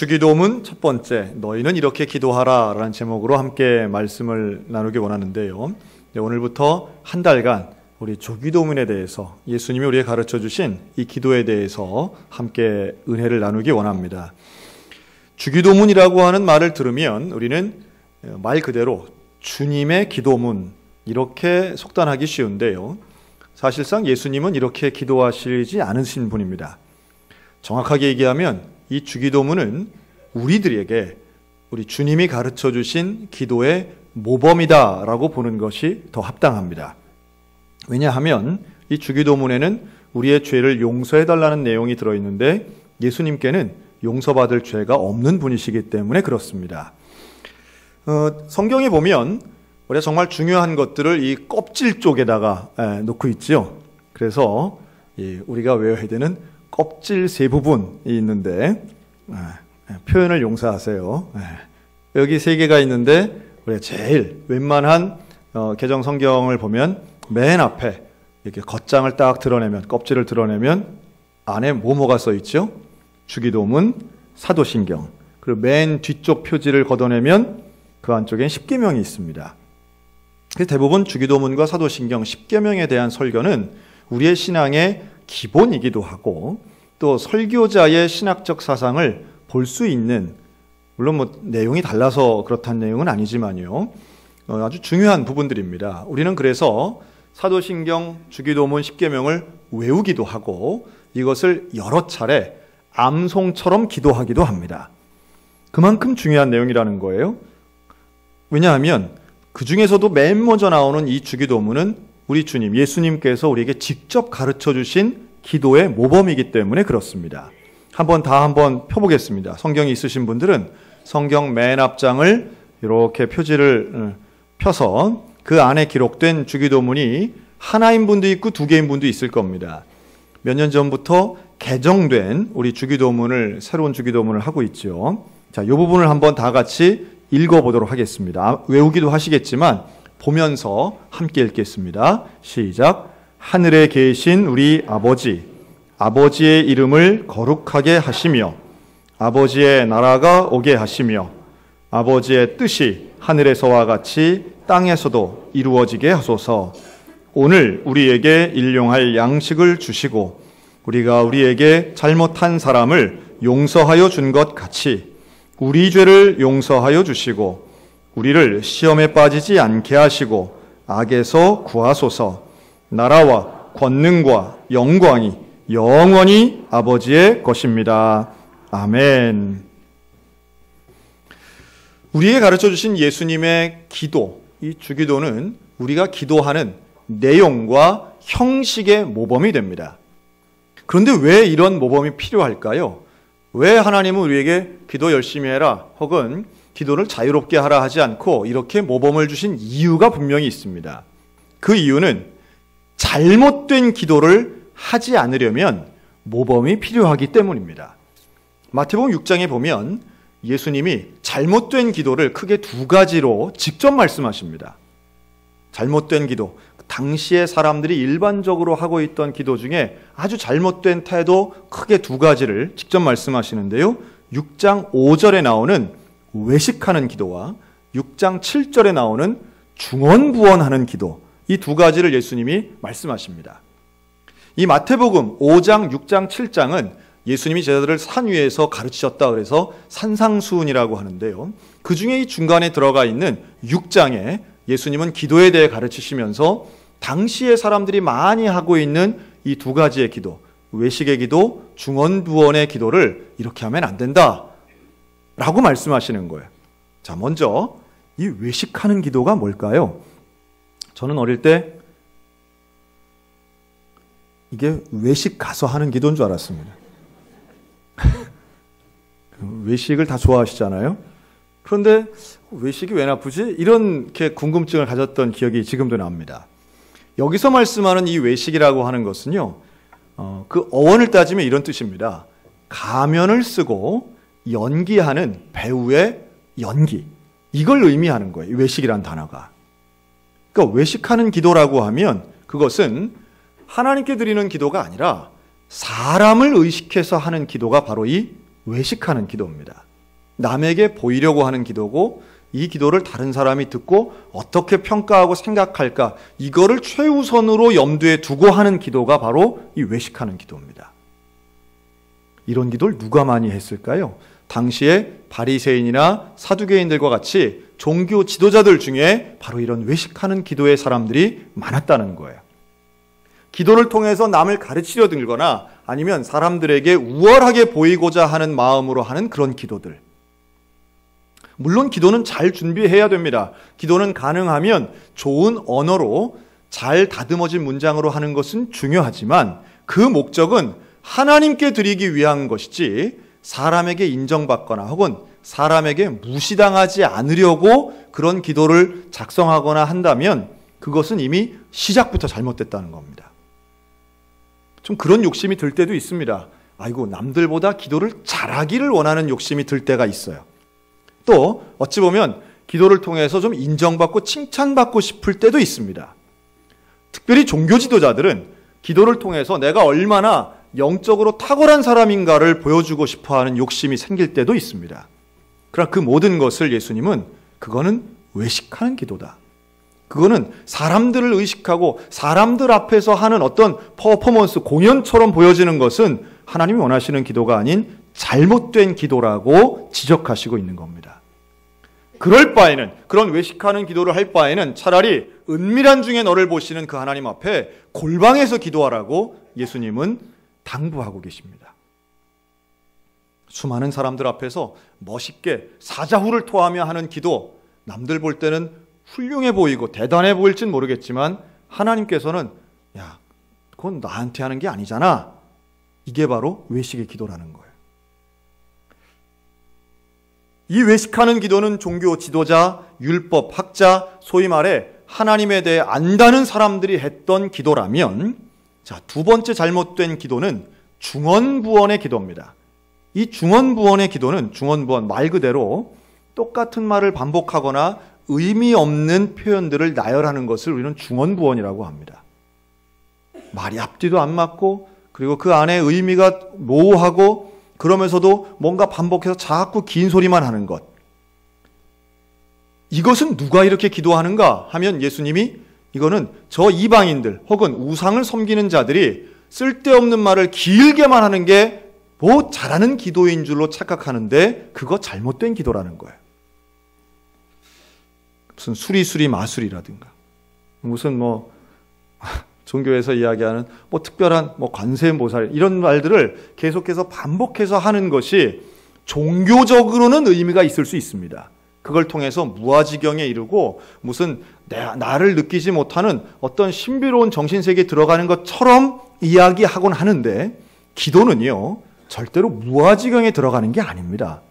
주기도문 첫 번째, 너희는 이렇게 기도하라 라는 제목으로 함께 말씀을 나누기 원하는데요. 오늘부터 한 달간 우리 주기도문에 대해서 예수님이 우리에게 가르쳐 주신 이 기도에 대해서 함께 은혜를 나누기 원합니다. 주기도문이라고 하는 말을 들으면 우리는 말 그대로 주님의 기도문 이렇게 속단하기 쉬운데요. 사실상 예수님은 이렇게 기도하시지 않으신 분입니다. 정확하게 얘기하면 이 주기도문은 우리들에게 우리 주님이 가르쳐 주신 기도의 모범이다라고 보는 것이 더 합당합니다. 왜냐하면 이 주기도문에는 우리의 죄를 용서해달라는 내용이 들어있는데 예수님께는 용서받을 죄가 없는 분이시기 때문에 그렇습니다. 성경에 보면 우리가 정말 중요한 것들을 이 껍질 쪽에다가 놓고 있죠. 그래서 우리가 외워야 되는 껍질 세 부분이 있는데 표현을 용서하세요. 여기 세 개가 있는데 우리가 제일 웬만한 개정 성경을 보면 맨 앞에 이렇게 겉장을 딱 드러내면 껍질을 드러내면 안에 뭐가 써 있죠? 주기도문, 사도신경. 그리고 맨 뒤쪽 표지를 걷어내면 그 안쪽엔 십계명이 있습니다. 대부분 주기도문과 사도신경, 십계명에 대한 설교는 우리의 신앙의 기본이기도 하고 또 설교자의 신학적 사상을 볼 수 있는, 물론 내용이 달라서 그렇다는 내용은 아니지만요, 아주 중요한 부분들입니다. 우리는 그래서 사도신경, 주기도문, 십계명을 외우기도 하고 이것을 여러 차례 암송처럼 기도하기도 합니다. 그만큼 중요한 내용이라는 거예요. 왜냐하면 그 중에서도 맨 먼저 나오는 이 주기도문은 우리 주님, 예수님께서 우리에게 직접 가르쳐 주신 기도의 모범이기 때문에 그렇습니다. 한번 펴보겠습니다. 성경이 있으신 분들은 성경 맨 앞장을 이렇게 표지를 펴서 그 안에 기록된 주기도문이 하나인 분도 있고 두 개인 분도 있을 겁니다. 몇 년 전부터 개정된 우리 주기도문을, 새로운 주기도문을 하고 있죠. 자, 이 부분을 한번 다 같이 읽어보도록 하겠습니다. 외우기도 하시겠지만 보면서 함께 읽겠습니다. 시작. 하늘에 계신 우리 아버지, 아버지의 이름을 거룩하게 하시며 아버지의 나라가 오게 하시며 아버지의 뜻이 하늘에서와 같이 땅에서도 이루어지게 하소서. 오늘 우리에게 일용할 양식을 주시고 우리가 우리에게 잘못한 사람을 용서하여 준 것 같이 우리 죄를 용서하여 주시고 우리를 시험에 빠지지 않게 하시고 악에서 구하소서. 나라와 권능과 영광이 영원히 아버지의 것입니다. 아멘. 우리에게 가르쳐 주신 예수님의 기도, 이 주기도는 우리가 기도하는 내용과 형식의 모범이 됩니다. 그런데 왜 이런 모범이 필요할까요? 왜 하나님은 우리에게 기도 열심히 해라 혹은 기도를 자유롭게 하라 하지 않고 이렇게 모범을 주신 이유가 분명히 있습니다. 그 이유는 잘못된 기도를 하지 않으려면 모범이 필요하기 때문입니다. 마태복음 6장에 보면 예수님이 잘못된 기도를 크게 두 가지로 직접 말씀하십니다. 잘못된 기도, 당시의 사람들이 일반적으로 하고 있던 기도 중에 아주 잘못된 태도 크게 두 가지를 직접 말씀하시는데요. 6장 5절에 나오는 외식하는 기도와 6장 7절에 나오는 중언부언하는 기도, 이 두 가지를 예수님이 말씀하십니다. 이 마태복음 5장, 6장, 7장은 예수님이 제자들을 산 위에서 가르치셨다 그래서 산상수훈이라고 하는데요. 그 중에 이 중간에 들어가 있는 6장에 예수님은 기도에 대해 가르치시면서 당시의 사람들이 많이 하고 있는 이 두 가지의 기도, 외식의 기도, 중언부언의 기도를 이렇게 하면 안 된다 라고 말씀하시는 거예요. 자, 먼저 이 외식하는 기도가 뭘까요? 저는 어릴 때 이게 외식 가서 하는 기도인 줄 알았습니다. 외식을 다 좋아하시잖아요. 그런데 외식이 왜 나쁘지? 이렇게 궁금증을 가졌던 기억이 지금도 납니다. 여기서 말씀하는 이 외식이라고 하는 것은요, 그 어원을 따지면 이런 뜻입니다. 가면을 쓰고 연기하는 배우의 연기, 이걸 의미하는 거예요. 외식이란 단어가. 그러니까 외식하는 기도라고 하면 그것은 하나님께 드리는 기도가 아니라 사람을 의식해서 하는 기도가 바로 이 외식하는 기도입니다. 남에게 보이려고 하는 기도고, 이 기도를 다른 사람이 듣고 어떻게 평가하고 생각할까, 이거를 최우선으로 염두에 두고 하는 기도가 바로 이 외식하는 기도입니다. 이런 기도를 누가 많이 했을까요? 당시에 바리새인이나 사두개인들과 같이 종교 지도자들 중에 바로 이런 외식하는 기도의 사람들이 많았다는 거예요. 기도를 통해서 남을 가르치려 들거나 아니면 사람들에게 우월하게 보이고자 하는 마음으로 하는 그런 기도들. 물론 기도는 잘 준비해야 됩니다. 기도는 가능하면 좋은 언어로 잘 다듬어진 문장으로 하는 것은 중요하지만 그 목적은 하나님께 드리기 위한 것이지 사람에게 인정받거나 혹은 사람에게 무시당하지 않으려고 그런 기도를 작성하거나 한다면 그것은 이미 시작부터 잘못됐다는 겁니다. 좀 그런 욕심이 들 때도 있습니다. 아이고, 남들보다 기도를 잘하기를 원하는 욕심이 들 때가 있어요. 또 어찌 보면 기도를 통해서 좀 인정받고 칭찬받고 싶을 때도 있습니다. 특별히 종교 지도자들은 기도를 통해서 내가 얼마나 영적으로 탁월한 사람인가를 보여주고 싶어하는 욕심이 생길 때도 있습니다. 그러나 그 모든 것을 예수님은 그거는 외식하는 기도다. 그거는 사람들을 의식하고 사람들 앞에서 하는 어떤 퍼포먼스, 공연처럼 보여지는 것은 하나님이 원하시는 기도가 아닌 잘못된 기도라고 지적하시고 있는 겁니다. 그럴 바에는, 그런 외식하는 기도를 할 바에는 차라리 은밀한 중에 너를 보시는 그 하나님 앞에 골방에서 기도하라고 예수님은 당부하고 계십니다. 수많은 사람들 앞에서 멋있게 사자후를 토하며 하는 기도, 남들 볼 때는 훌륭해 보이고 대단해 보일진 모르겠지만 하나님께서는 야, 그건 나한테 하는 게 아니잖아. 이게 바로 외식의 기도라는 거예요. 이 외식하는 기도는 종교 지도자, 율법 학자, 소위 말해 하나님에 대해 안다는 사람들이 했던 기도라면, 자, 두 번째 잘못된 기도는 중언부언의 기도입니다. 이 중언부언의 기도는, 중언부언 말 그대로 똑같은 말을 반복하거나 의미 없는 표현들을 나열하는 것을 우리는 중언부언이라고 합니다. 말이 앞뒤도 안 맞고, 그리고 그 안에 의미가 모호하고, 그러면서도 뭔가 반복해서 자꾸 긴 소리만 하는 것. 이것은 누가 이렇게 기도하는가 하면 예수님이 이거는 저 이방인들 혹은 우상을 섬기는 자들이 쓸데없는 말을 길게만 하는 게 뭐 잘하는 기도인 줄로 착각하는데 그거 잘못된 기도라는 거예요. 무슨 수리수리 마술이라든가 무슨 뭐 종교에서 이야기하는 뭐 특별한 뭐 관세음보살 이런 말들을 계속해서 반복해서 하는 것이 종교적으로는 의미가 있을 수 있습니다. 그걸 통해서 무아지경에 이르고 무슨 나를 느끼지 못하는 어떤 신비로운 정신세계에 들어가는 것처럼 이야기하곤 하는데 기도는요 절대로 무아지경에 들어가는 게 아닙니다.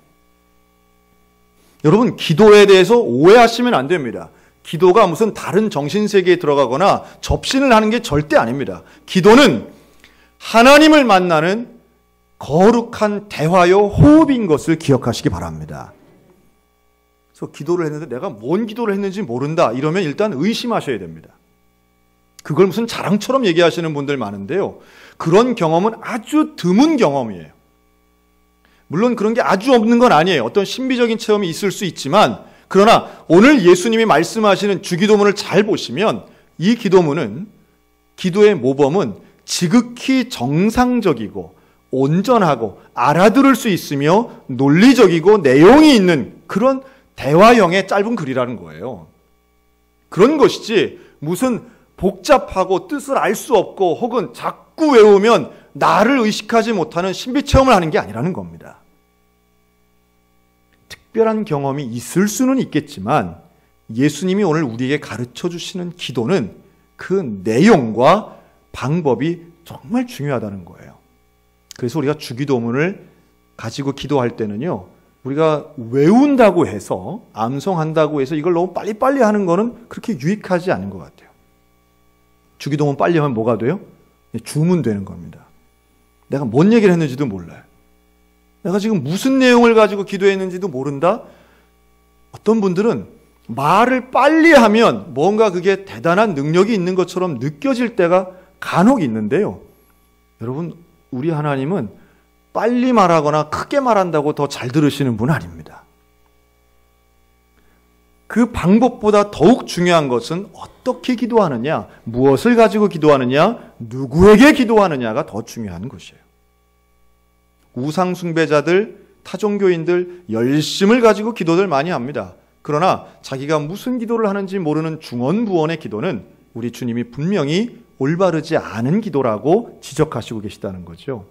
여러분, 기도에 대해서 오해하시면 안 됩니다. 기도가 무슨 다른 정신세계에 들어가거나 접신을 하는 게 절대 아닙니다. 기도는 하나님을 만나는 거룩한 대화요 호흡인 것을 기억하시기 바랍니다. 그래서 기도를 했는데 내가 뭔 기도를 했는지 모른다 이러면 일단 의심하셔야 됩니다. 그걸 무슨 자랑처럼 얘기하시는 분들 많은데요. 그런 경험은 아주 드문 경험이에요. 물론 그런 게 아주 없는 건 아니에요. 어떤 신비적인 체험이 있을 수 있지만 그러나 오늘 예수님이 말씀하시는 주기도문을 잘 보시면 이 기도문은 기도의 모범은 지극히 정상적이고 온전하고 알아들을 수 있으며 논리적이고 내용이 있는 그런 대화형의 짧은 글이라는 거예요. 그런 것이지 무슨 복잡하고 뜻을 알 수 없고 혹은 자꾸 외우면 나를 의식하지 못하는 신비체험을 하는 게 아니라는 겁니다. 특별한 경험이 있을 수는 있겠지만 예수님이 오늘 우리에게 가르쳐 주시는 기도는 그 내용과 방법이 정말 중요하다는 거예요. 그래서 우리가 주기도문을 가지고 기도할 때는요, 우리가 외운다고 해서, 암송한다고 해서 이걸 너무 빨리빨리 하는 거는 그렇게 유익하지 않은 것 같아요. 주기도문 빨리 하면 뭐가 돼요? 주문되는 겁니다. 내가 뭔 얘기를 했는지도 몰라요. 내가 지금 무슨 내용을 가지고 기도했는지도 모른다? 어떤 분들은 말을 빨리 하면 뭔가 그게 대단한 능력이 있는 것처럼 느껴질 때가 간혹 있는데요. 여러분, 우리 하나님은 빨리 말하거나 크게 말한다고 더 잘 들으시는 분 아닙니다. 그 방법보다 더욱 중요한 것은 어떻게 기도하느냐, 무엇을 가지고 기도하느냐, 누구에게 기도하느냐가 더 중요한 것이에요. 우상숭배자들, 타종교인들 열심을 가지고 기도들 많이 합니다. 그러나 자기가 무슨 기도를 하는지 모르는 중언부언의 기도는 우리 주님이 분명히 올바르지 않은 기도라고 지적하시고 계시다는 거죠.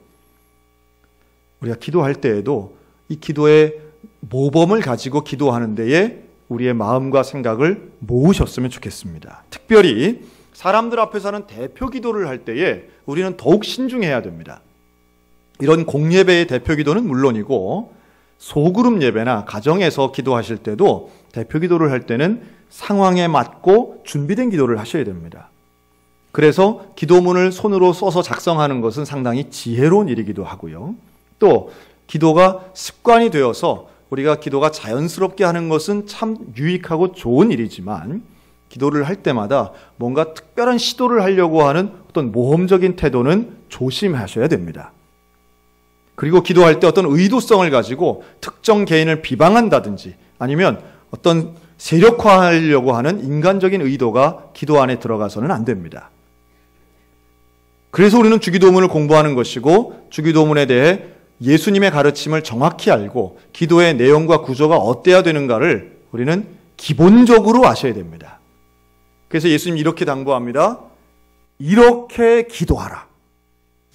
우리가 기도할 때에도 이 기도의 모범을 가지고 기도하는 데에 우리의 마음과 생각을 모으셨으면 좋겠습니다. 특별히 사람들 앞에서 하는 대표 기도를 할 때에 우리는 더욱 신중해야 됩니다. 이런 공예배의 대표 기도는 물론이고 소그룹 예배나 가정에서 기도하실 때도 대표 기도를 할 때는 상황에 맞고 준비된 기도를 하셔야 됩니다. 그래서 기도문을 손으로 써서 작성하는 것은 상당히 지혜로운 일이기도 하고요. 또 기도가 습관이 되어서 우리가 기도가 자연스럽게 하는 것은 참 유익하고 좋은 일이지만 기도를 할 때마다 뭔가 특별한 시도를 하려고 하는 어떤 모험적인 태도는 조심하셔야 됩니다. 그리고 기도할 때 어떤 의도성을 가지고 특정 개인을 비방한다든지 아니면 어떤 세력화하려고 하는 인간적인 의도가 기도 안에 들어가서는 안 됩니다. 그래서 우리는 주기도문을 공부하는 것이고 주기도문에 대해 예수님의 가르침을 정확히 알고 기도의 내용과 구조가 어때야 되는가를 우리는 기본적으로 아셔야 됩니다. 그래서 예수님이 이렇게 당부합니다. 이렇게 기도하라.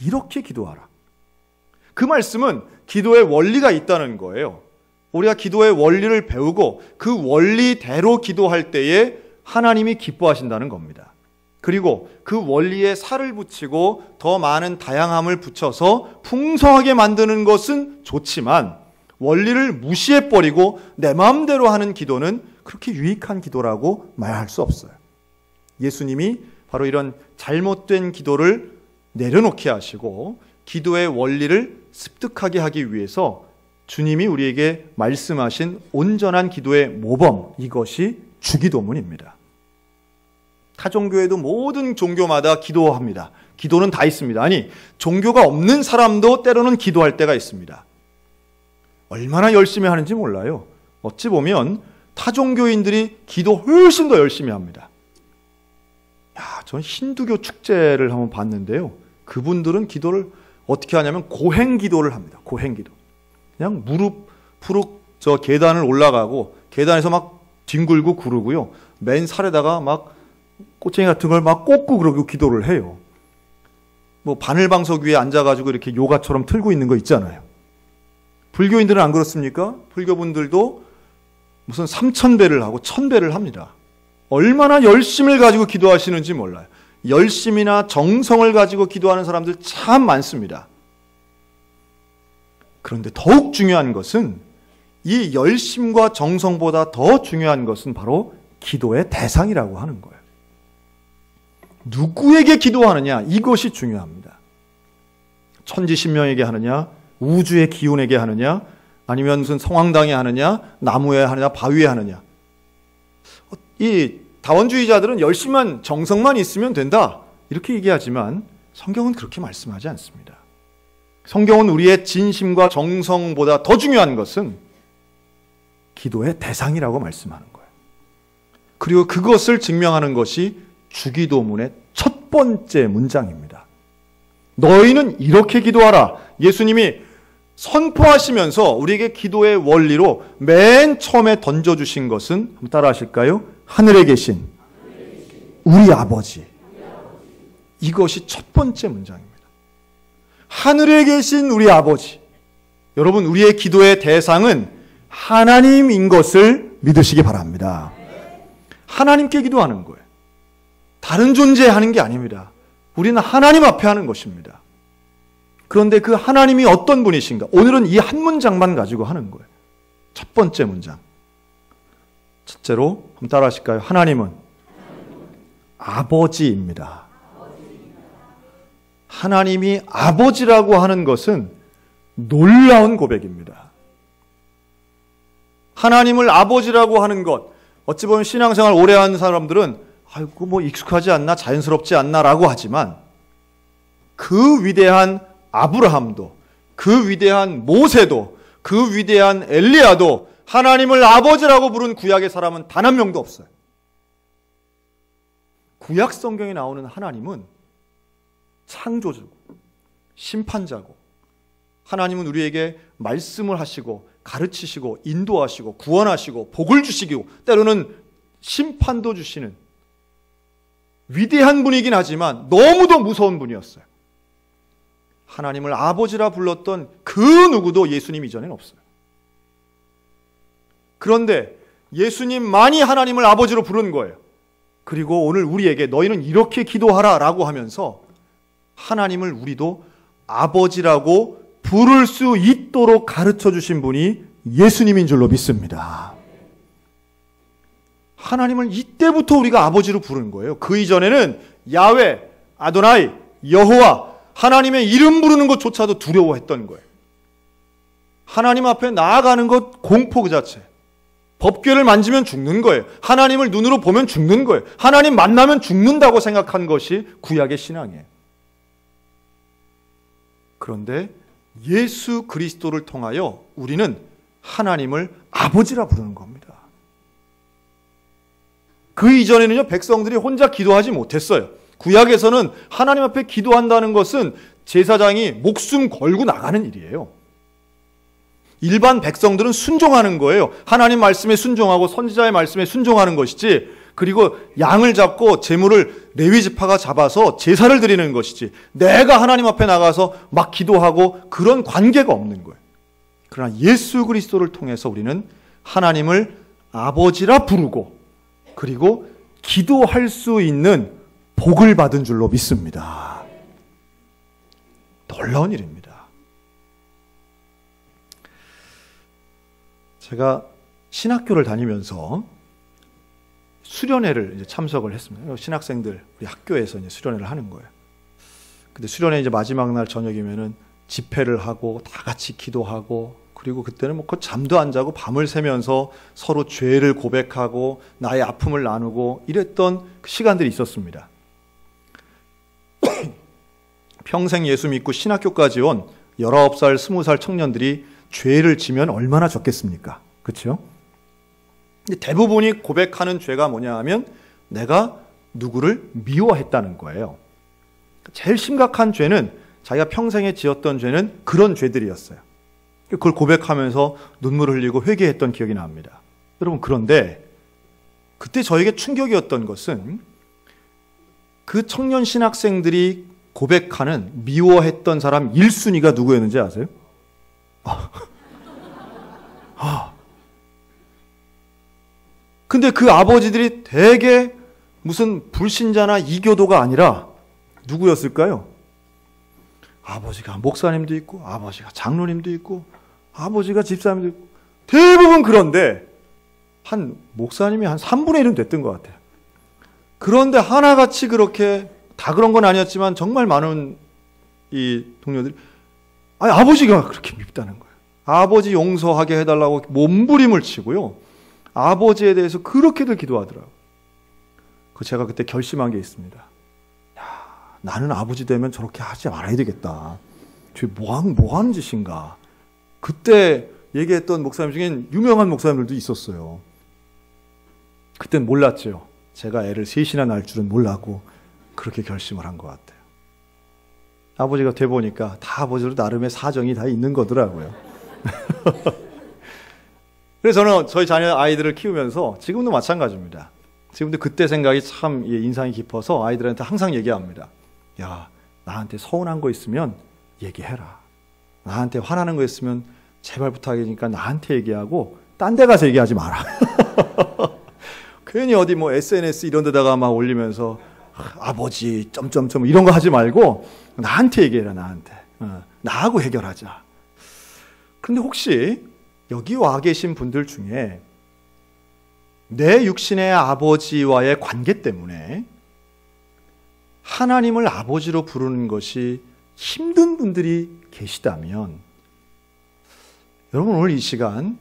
이렇게 기도하라. 그 말씀은 기도의 원리가 있다는 거예요. 우리가 기도의 원리를 배우고 그 원리대로 기도할 때에 하나님이 기뻐하신다는 겁니다. 그리고 그 원리에 살을 붙이고 더 많은 다양함을 붙여서 풍성하게 만드는 것은 좋지만 원리를 무시해버리고 내 마음대로 하는 기도는 그렇게 유익한 기도라고 말할 수 없어요. 예수님이 바로 이런 잘못된 기도를 내려놓게 하시고 기도의 원리를 습득하게 하기 위해서 주님이 우리에게 말씀하신 온전한 기도의 모범, 이것이 주기도문입니다. 타종교에도 모든 종교마다 기도합니다. 기도는 다 있습니다. 아니, 종교가 없는 사람도 때로는 기도할 때가 있습니다. 얼마나 열심히 하는지 몰라요. 어찌 보면 타종교인들이 기도 훨씬 더 열심히 합니다. 전 힌두교 축제를 한번 봤는데요. 그분들은 기도를 어떻게 하냐면 고행 기도를 합니다. 고행 기도. 그냥 무릎 푸룩 저 계단을 올라가고 계단에서 막 뒹굴고 구르고요. 맨 살에다가 막 꼬챙이 같은 걸 막 꽂고 그러고 기도를 해요. 뭐 바늘방석 위에 앉아가지고 이렇게 요가처럼 틀고 있는 거 있잖아요. 불교인들은 안 그렇습니까? 불교분들도 무슨 3000배를 하고 1000배를 합니다. 얼마나 열심을 가지고 기도하시는지 몰라요. 열심이나 정성을 가지고 기도하는 사람들 참 많습니다. 그런데 더욱 중요한 것은 이 열심과 정성보다 더 중요한 것은 바로 기도의 대상이라고 하는 거예요. 누구에게 기도하느냐, 이것이 중요합니다. 천지신명에게 하느냐, 우주의 기운에게 하느냐, 아니면 무슨 성황당에 하느냐, 나무에 하느냐, 바위에 하느냐. 이 다원주의자들은 열심만 정성만 있으면 된다 이렇게 얘기하지만 성경은 그렇게 말씀하지 않습니다. 성경은 우리의 진심과 정성보다 더 중요한 것은 기도의 대상이라고 말씀하는 거예요. 그리고 그것을 증명하는 것이 주기도문의 첫 번째 문장입니다. 너희는 이렇게 기도하라. 예수님이 선포하시면서 우리에게 기도의 원리로 맨 처음에 던져주신 것은 한번 따라 하실까요? 하늘에 계신 우리 아버지. 이것이 첫 번째 문장입니다. 하늘에 계신 우리 아버지. 여러분, 우리의 기도의 대상은 하나님인 것을 믿으시기 바랍니다. 하나님께 기도하는 거예요. 다른 존재에 하는 게 아닙니다. 우리는 하나님 앞에 하는 것입니다. 그런데 그 하나님이 어떤 분이신가? 오늘은 이 한 문장만 가지고 하는 거예요. 첫 번째 문장. 첫째로 한번 따라 하실까요? 하나님은 아버지입니다. 하나님이 아버지라고 하는 것은 놀라운 고백입니다. 하나님을 아버지라고 하는 것, 어찌 보면 신앙생활 오래 한 사람들은 아이고 뭐 익숙하지 않나, 자연스럽지 않나라고 하지만 그 위대한 아브라함도, 그 위대한 모세도, 그 위대한 엘리야도 하나님을 아버지라고 부른 구약의 사람은 단 한 명도 없어요. 구약 성경에 나오는 하나님은 창조주고 심판자고, 하나님은 우리에게 말씀을 하시고 가르치시고 인도하시고 구원하시고 복을 주시고 때로는 심판도 주시는 위대한 분이긴 하지만 너무도 무서운 분이었어요. 하나님을 아버지라 불렀던 그 누구도 예수님 이전엔 없어요. 그런데 예수님만이 하나님을 아버지로 부른 거예요. 그리고 오늘 우리에게 너희는 이렇게 기도하라 라고 하면서 하나님을 우리도 아버지라고 부를 수 있도록 가르쳐 주신 분이 예수님인 줄로 믿습니다. 하나님을 이때부터 우리가 아버지로 부르는 거예요. 그 이전에는 야훼, 아도나이, 여호와, 하나님의 이름 부르는 것조차도 두려워했던 거예요. 하나님 앞에 나아가는 것 공포 그 자체. 법궤를 만지면 죽는 거예요. 하나님을 눈으로 보면 죽는 거예요. 하나님 만나면 죽는다고 생각한 것이 구약의 신앙이에요. 그런데 예수 그리스도를 통하여 우리는 하나님을 아버지라 부르는 겁니다. 그 이전에는요, 백성들이 혼자 기도하지 못했어요. 구약에서는 하나님 앞에 기도한다는 것은 제사장이 목숨 걸고 나가는 일이에요. 일반 백성들은 순종하는 거예요. 하나님 말씀에 순종하고 선지자의 말씀에 순종하는 것이지, 그리고 양을 잡고 제물을 레위 지파가 잡아서 제사를 드리는 것이지, 내가 하나님 앞에 나가서 막 기도하고 그런 관계가 없는 거예요. 그러나 예수 그리스도를 통해서 우리는 하나님을 아버지라 부르고 그리고 기도할 수 있는 복을 받은 줄로 믿습니다. 놀라운 일입니다. 제가 신학교를 다니면서 수련회를 이제 참석을 했습니다. 신학생들 우리 학교에서 이제 수련회를 하는 거예요. 근데 수련회 이제 마지막 날 저녁이면은 집회를 하고 다 같이 기도하고, 그리고 그때는 뭐 잠도 안 자고 밤을 새면서 서로 죄를 고백하고 나의 아픔을 나누고 이랬던 시간들이 있었습니다. 평생 예수 믿고 신학교까지 온 19살, 20살 청년들이 죄를 지면 얼마나 적겠습니까? 그렇죠? 대부분이 고백하는 죄가 뭐냐 하면 내가 누구를 미워했다는 거예요. 제일 심각한 죄는 자기가 평생에 지었던 죄는 그런 죄들이었어요. 그걸 고백하면서 눈물을 흘리고 회개했던 기억이 납니다. 여러분, 그런데 그때 저에게 충격이었던 것은 그 청년 신학생들이 고백하는 미워했던 사람 1순위가 누구였는지 아세요? 근데 그 아버지들이 대개 무슨 불신자나 이교도가 아니라 누구였을까요? 아버지가 목사님도 있고 아버지가 장로님도 있고 아버지가 집사님도 있고 대부분. 그런데 한 목사님이 한 3분의 1은 됐던 것 같아요. 그런데 하나같이 그렇게 다 그런 건 아니었지만 정말 많은 이 동료들이 아버지가 그렇게 밉다는 거예요. 아버지 용서하게 해달라고 몸부림을 치고요, 아버지에 대해서 그렇게들 기도하더라고요. 제가 그때 결심한 게 있습니다. 나는 아버지 되면 저렇게 하지 말아야 되겠다. 저 뭐 하는 짓인가. 그때 얘기했던 목사님 중엔 유명한 목사님들도 있었어요. 그땐 몰랐죠. 제가 애를 셋이나 낳을 줄은 몰랐고 그렇게 결심을 한 것 같아요. 아버지가 돼보니까 다 아버지로 나름의 사정이 다 있는 거더라고요. 그래서 저는 저희 자녀 아이들을 키우면서 지금도 마찬가지입니다. 지금도 그때 생각이 참 인상이 깊어서 아이들한테 항상 얘기합니다. 야, 나한테 서운한 거 있으면 얘기해라. 나한테 화나는 거 있으면 제발 부탁이니까 나한테 얘기하고 딴 데 가서 얘기하지 마라. 괜히 어디 뭐 SNS 이런 데다가 막 올리면서 아버지 점점점 이런 거 하지 말고 나한테 얘기해라. 나한테. 나하고 해결하자. 그런데 혹시 여기 와 계신 분들 중에 내 육신의 아버지와의 관계 때문에 하나님을 아버지로 부르는 것이 힘든 분들이 계시다면, 여러분 오늘 이 시간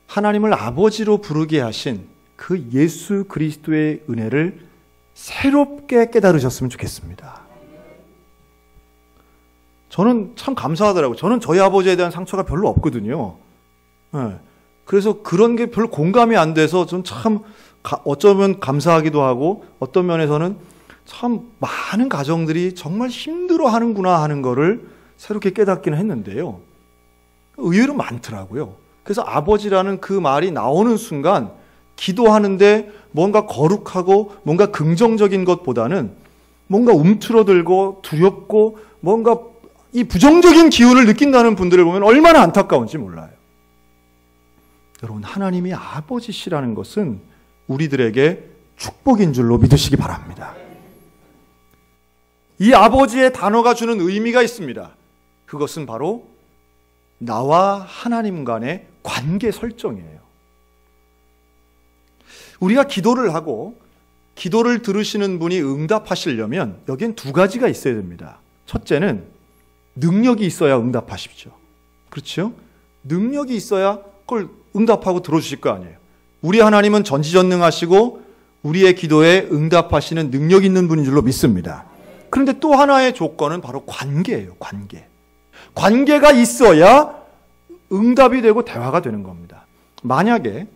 하나님을 아버지로 부르게 하신 그 예수 그리스도의 은혜를 새롭게 깨달으셨으면 좋겠습니다. 저는 참 감사하더라고요. 저는 저희 아버지에 대한 상처가 별로 없거든요. 그래서 그런 게 별 공감이 안 돼서 전 참 어쩌면 감사하기도 하고 어떤 면에서는 참 많은 가정들이 정말 힘들어 하는구나 하는 거를 새롭게 깨닫기는 했는데요. 의외로 많더라고요. 그래서 아버지라는 그 말이 나오는 순간 기도하는데 뭔가 거룩하고 뭔가 긍정적인 것보다는 뭔가 움츠러들고 두렵고 뭔가 이 부정적인 기운을 느낀다는 분들을 보면 얼마나 안타까운지 몰라요. 여러분, 하나님이 아버지시라는 것은 우리들에게 축복인 줄로 믿으시기 바랍니다. 이 아버지의 단어가 주는 의미가 있습니다. 그것은 바로 나와 하나님 간의 관계 설정이에요. 우리가 기도를 하고 기도를 들으시는 분이 응답하시려면 여기엔 두 가지가 있어야 됩니다. 첫째는 능력이 있어야 응답하십시오. 그렇죠? 능력이 있어야 그걸 응답하고 들어주실 거 아니에요. 우리 하나님은 전지전능하시고 우리의 기도에 응답하시는 능력 있는 분인 줄로 믿습니다. 그런데 또 하나의 조건은 바로 관계예요. 관계. 관계가 있어야 응답이 되고 대화가 되는 겁니다. 만약에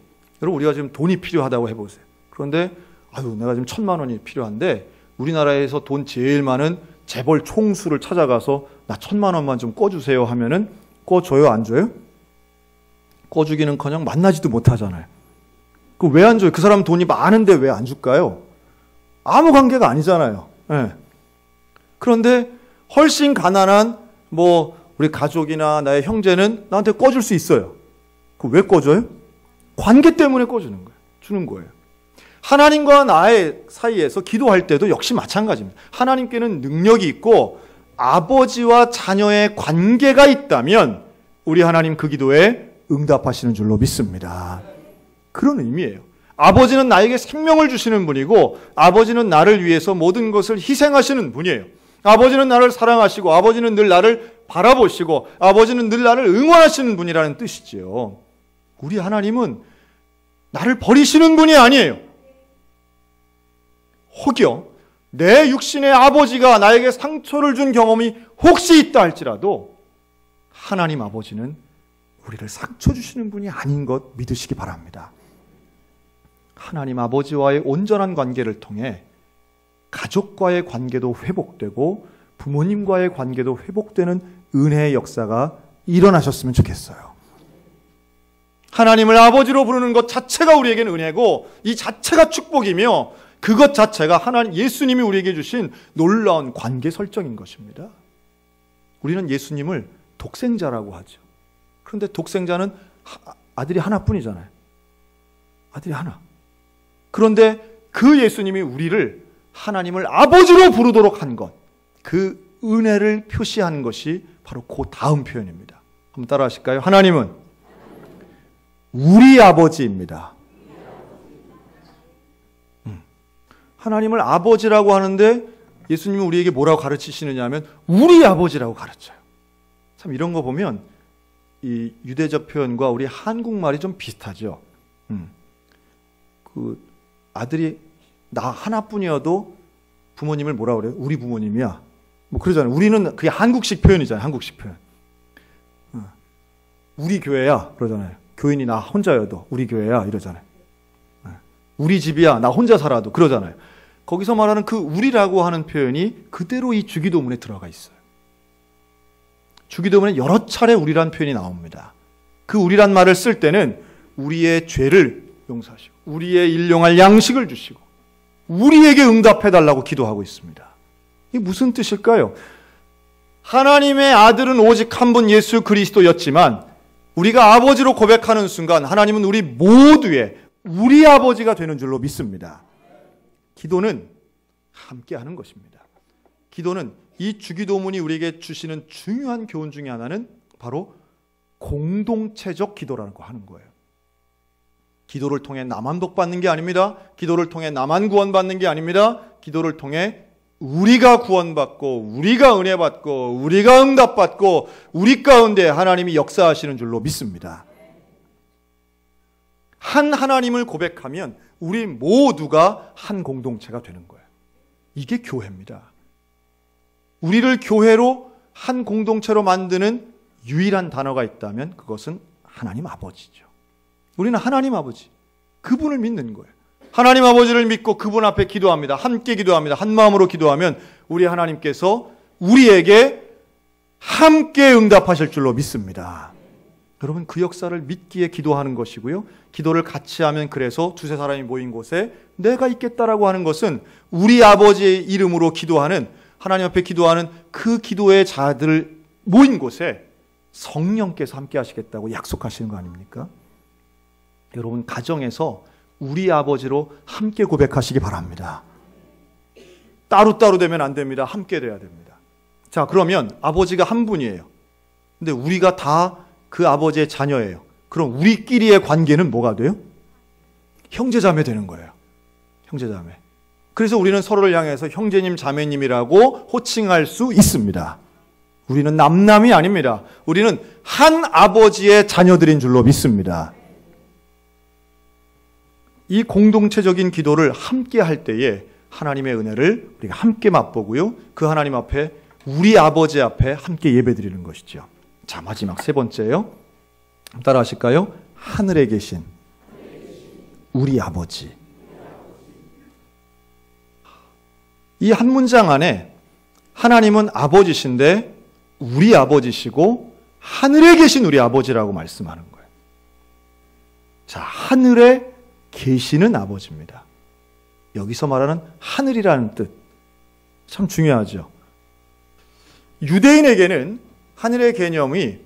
여러분, 우리가 지금 돈이 필요하다고 해보세요. 그런데 내가 지금 1,000만 원이 필요한데 우리나라에서 돈 제일 많은 재벌 총수를 찾아가서 나 1,000만 원만 좀 꿔주세요 하면은 꿔줘요, 안 줘요? 꿔주기는커녕 만나지도 못하잖아요. 그 왜 안 줘요? 그 사람 돈이 많은데 왜 안 줄까요? 아무 관계가 아니잖아요. 네. 그런데 훨씬 가난한 우리 가족이나 나의 형제는 나한테 꿔줄 수 있어요. 그 왜 꿔줘요? 관계 때문에 꿔주는 거예요. 주는 거예요. 하나님과 나의 사이에서 기도할 때도 역시 마찬가지입니다. 하나님께는 능력이 있고 아버지와 자녀의 관계가 있다면 우리 하나님 그 기도에 응답하시는 줄로 믿습니다. 그런 의미예요. 아버지는 나에게 생명을 주시는 분이고 아버지는 나를 위해서 모든 것을 희생하시는 분이에요. 아버지는 나를 사랑하시고 아버지는 늘 나를 바라보시고 아버지는 늘 나를 응원하시는 분이라는 뜻이지요. 우리 하나님은 나를 버리시는 분이 아니에요. 혹여 내 육신의 아버지가 나에게 상처를 준 경험이 혹시 있다 할지라도 하나님 아버지는 우리를 상처 주시는 분이 아닌 것 믿으시기 바랍니다. 하나님 아버지와의 온전한 관계를 통해 가족과의 관계도 회복되고 부모님과의 관계도 회복되는 은혜의 역사가 일어나셨으면 좋겠어요. 하나님을 아버지로 부르는 것 자체가 우리에게는 은혜고 이 자체가 축복이며 그것 자체가 하나님 예수님이 우리에게 주신 놀라운 관계 설정인 것입니다. 우리는 예수님을 독생자라고 하죠. 그런데 독생자는 아들이 하나뿐이잖아요. 아들이 하나. 그런데 그 예수님이 우리를 하나님을 아버지로 부르도록 한 것, 그 은혜를 표시한 것이 바로 그 다음 표현입니다. 한번 따라 하실까요? 하나님은 우리 아버지입니다. 하나님을 아버지라고 하는데 예수님은 우리에게 뭐라고 가르치시느냐 하면 우리 아버지라고 가르쳐요. 참 이런 거 보면 이 유대적 표현과 우리 한국말이 좀 비슷하죠. 그 아들이 나 하나뿐이어도 부모님을 뭐라 그래요? 우리 부모님이야. 그러잖아요. 우리는 그게 한국식 표현이잖아요. 한국식 표현. 우리 교회야 그러잖아요. 교인이 나 혼자여도 우리 교회야 이러잖아요. 우리 집이야 나 혼자 살아도 그러잖아요. 거기서 말하는 그 우리라고 하는 표현이 그대로 이 주기도문에 들어가 있어요. 주기도문에 여러 차례 우리란 표현이 나옵니다. 그 우리란 말을 쓸 때는 우리의 죄를 용서하시고 우리의 일용할 양식을 주시고 우리에게 응답해달라고 기도하고 있습니다. 이게 무슨 뜻일까요? 하나님의 아들은 오직 한 분 예수 그리스도였지만 우리가 아버지로 고백하는 순간 하나님은 우리 모두의 우리 아버지가 되는 줄로 믿습니다. 기도는 함께하는 것입니다. 기도는 이 주기도문이 우리에게 주시는 중요한 교훈 중에 하나는 바로 공동체적 기도라고 하는 거예요. 기도를 통해 나만 복받는 게 아닙니다. 기도를 통해 나만 구원받는 게 아닙니다. 기도를 통해 우리가 구원받고 우리가 은혜받고 우리가 응답받고 우리 가운데 하나님이 역사하시는 줄로 믿습니다. 한 하나님을 고백하면 우리 모두가 한 공동체가 되는 거예요. 이게 교회입니다. 우리를 교회로 한 공동체로 만드는 유일한 단어가 있다면 그것은 하나님 아버지죠. 우리는 하나님 아버지, 그분을 믿는 거예요. 하나님 아버지를 믿고 그분 앞에 기도합니다. 함께 기도합니다. 한 마음으로 기도하면 우리 하나님께서 우리에게 함께 응답하실 줄로 믿습니다. 여러분, 그 역사를 믿기에 기도하는 것이고요. 기도를 같이 하면, 그래서 두세 사람이 모인 곳에 내가 있겠다라고 하는 것은 우리 아버지의 이름으로 기도하는, 하나님 앞에 기도하는 그 기도의 자들 모인 곳에 성령께서 함께 하시겠다고 약속하시는 거 아닙니까? 여러분, 가정에서 우리 아버지로 함께 고백하시기 바랍니다. 따로따로 되면 안 됩니다. 함께 돼야 됩니다. 자, 그러면 아버지가 한 분이에요. 근데 우리가 다 그 아버지의 자녀예요. 그럼 우리끼리의 관계는 뭐가 돼요? 형제자매 되는 거예요. 형제자매. 그래서 우리는 서로를 향해서 형제님, 자매님이라고 호칭할 수 있습니다. 우리는 남남이 아닙니다. 우리는 한 아버지의 자녀들인 줄로 믿습니다. 이 공동체적인 기도를 함께 할 때에 하나님의 은혜를 우리가 함께 맛보고요. 그 하나님 앞에, 우리 아버지 앞에 함께 예배드리는 것이죠. 자, 마지막 세 번째요. 따라 하실까요? 하늘에 계신 우리 아버지. 이 한 문장 안에 하나님은 아버지신데 우리 아버지시고 하늘에 계신 우리 아버지라고 말씀하는 거예요. 자, 하늘에 계시는 아버지입니다. 여기서 말하는 하늘이라는 뜻, 참 중요하죠. 유대인에게는 하늘의 개념이,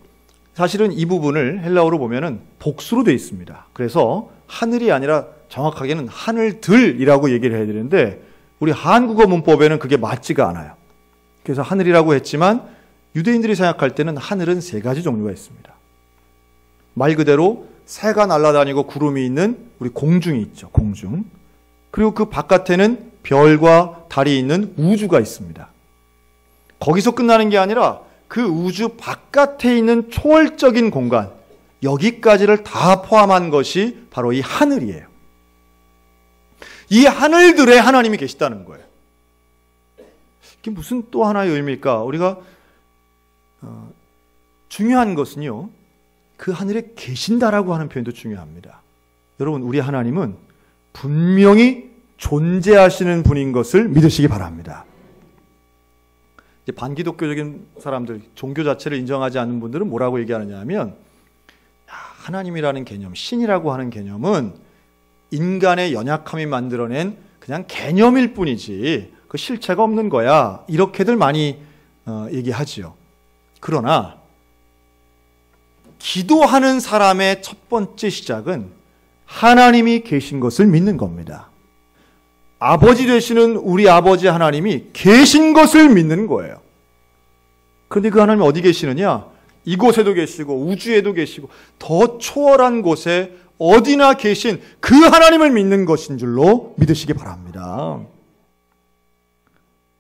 사실은 이 부분을 헬라어로 보면은 복수로 되어 있습니다. 그래서 하늘이 아니라 정확하게는 하늘들이라고 얘기를 해야 되는데, 우리 한국어 문법에는 그게 맞지가 않아요. 그래서 하늘이라고 했지만 유대인들이 생각할 때는 하늘은 세 가지 종류가 있습니다. 말 그대로 새가 날아다니고 구름이 있는 우리 공중이 있죠. 공중. 그리고 그 바깥에는 별과 달이 있는 우주가 있습니다. 거기서 끝나는 게 아니라 그 우주 바깥에 있는 초월적인 공간, 여기까지를 다 포함한 것이 바로 이 하늘이에요. 이 하늘들에 하나님이 계시다는 거예요. 이게 무슨 또 하나의 의미일까? 우리가 중요한 것은요, 그 하늘에 계신다라고 하는 표현도 중요합니다. 여러분, 우리 하나님은 분명히 존재하시는 분인 것을 믿으시기 바랍니다. 이제 반기독교적인 사람들, 종교 자체를 인정하지 않는 분들은 뭐라고 얘기하느냐 하면, 하나님이라는 개념, 신이라고 하는 개념은 인간의 연약함이 만들어낸 그냥 개념일 뿐이지 그 실체가 없는 거야, 이렇게들 많이 얘기하지요. 그러나 기도하는 사람의 첫 번째 시작은 하나님이 계신 것을 믿는 겁니다. 아버지 되시는 우리 아버지 하나님이 계신 것을 믿는 거예요. 그런데 그 하나님이 어디 계시느냐? 이곳에도 계시고 우주에도 계시고 더 초월한 곳에 어디나 계신 그 하나님을 믿는 것인 줄로 믿으시기 바랍니다.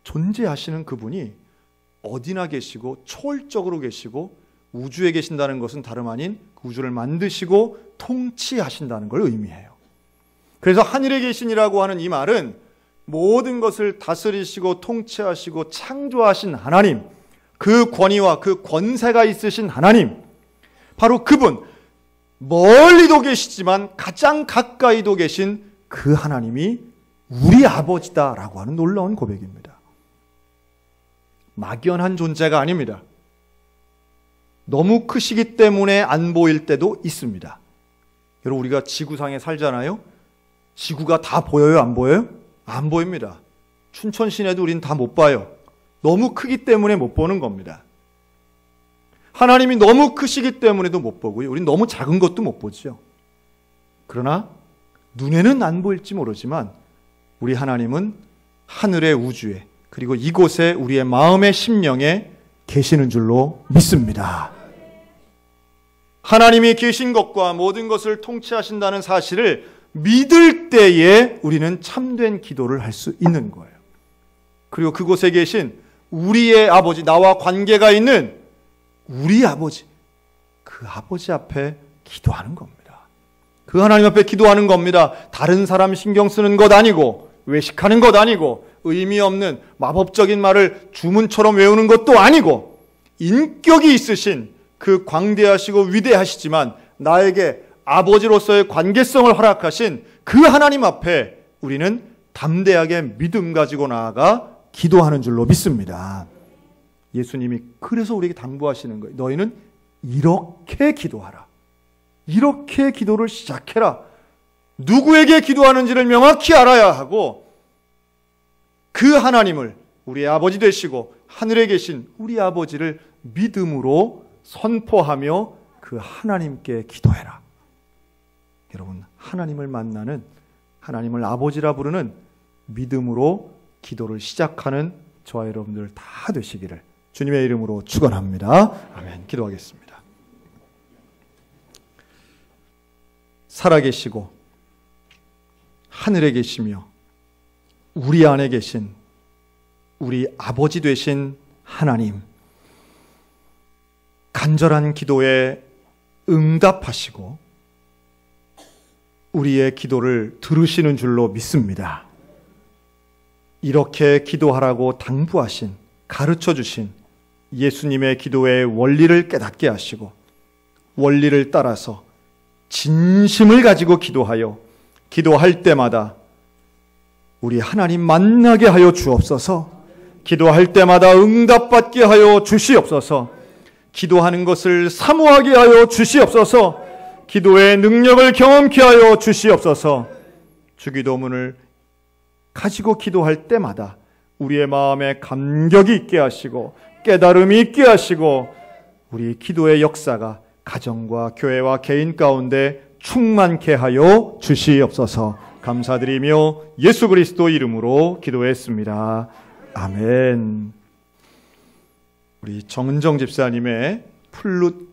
존재하시는 그분이 어디나 계시고 초월적으로 계시고 우주에 계신다는 것은 다름 아닌 그 우주를 만드시고 통치하신다는 걸 의미해요. 그래서 하늘에 계신이라고 하는 이 말은 모든 것을 다스리시고 통치하시고 창조하신 하나님, 그 권위와 그 권세가 있으신 하나님, 바로 그분, 멀리도 계시지만 가장 가까이도 계신 그 하나님이 우리 아버지다라고 하는 놀라운 고백입니다. 막연한 존재가 아닙니다. 너무 크시기 때문에 안 보일 때도 있습니다. 여러분, 우리가 지구상에 살잖아요. 지구가 다 보여요? 안 보여요? 안 보입니다. 춘천 시내도 우리는 다 못 봐요. 너무 크기 때문에 못 보는 겁니다. 하나님이 너무 크시기 때문에도 못 보고요. 우린 너무 작은 것도 못 보죠. 그러나 눈에는 안 보일지 모르지만 우리 하나님은 하늘의 우주에, 그리고 이곳에 우리의 마음의 심령에 계시는 줄로 믿습니다. 하나님이 계신 것과 모든 것을 통치하신다는 사실을 믿을 때에 우리는 참된 기도를 할 수 있는 거예요. 그리고 그곳에 계신 우리의 아버지, 나와 관계가 있는 우리 아버지, 그 아버지 앞에 기도하는 겁니다. 그 하나님 앞에 기도하는 겁니다. 다른 사람 신경 쓰는 것 아니고, 외식하는 것 아니고, 의미 없는 마법적인 말을 주문처럼 외우는 것도 아니고, 인격이 있으신 그 광대하시고 위대하시지만 나에게 아버지로서의 관계성을 허락하신 그 하나님 앞에 우리는 담대하게 믿음 가지고 나아가 기도하는 줄로 믿습니다. 예수님이 그래서 우리에게 당부하시는 거예요. 너희는 이렇게 기도하라. 이렇게 기도를 시작해라. 누구에게 기도하는지를 명확히 알아야 하고 그 하나님을 우리의 아버지 되시고 하늘에 계신 우리 아버지를 믿음으로 선포하며 그 하나님께 기도해라. 여러분, 하나님을 만나는, 하나님을 아버지라 부르는 믿음으로 기도를 시작하는 저와 여러분들 다 되시기를 주님의 이름으로 축원합니다. 아멘. 기도하겠습니다. 살아계시고 하늘에 계시며 우리 안에 계신 우리 아버지 되신 하나님, 간절한 기도에 응답하시고 우리의 기도를 들으시는 줄로 믿습니다. 이렇게 기도하라고 당부하신, 가르쳐 주신 예수님의 기도의 원리를 깨닫게 하시고 원리를 따라서 진심을 가지고 기도하여 기도할 때마다 우리 하나님 만나게 하여 주옵소서. 기도할 때마다 응답받게 하여 주시옵소서. 기도하는 것을 사모하게 하여 주시옵소서. 기도의 능력을 경험케 하여 주시옵소서. 주기도문을 가지고 기도할 때마다 우리의 마음에 감격이 있게 하시고 깨달음이 있게 하시고 우리 기도의 역사가 가정과 교회와 개인 가운데 충만케 하여 주시옵소서. 감사드리며 예수 그리스도 이름으로 기도했습니다. 아멘. 우리 정은정 집사님의 플룻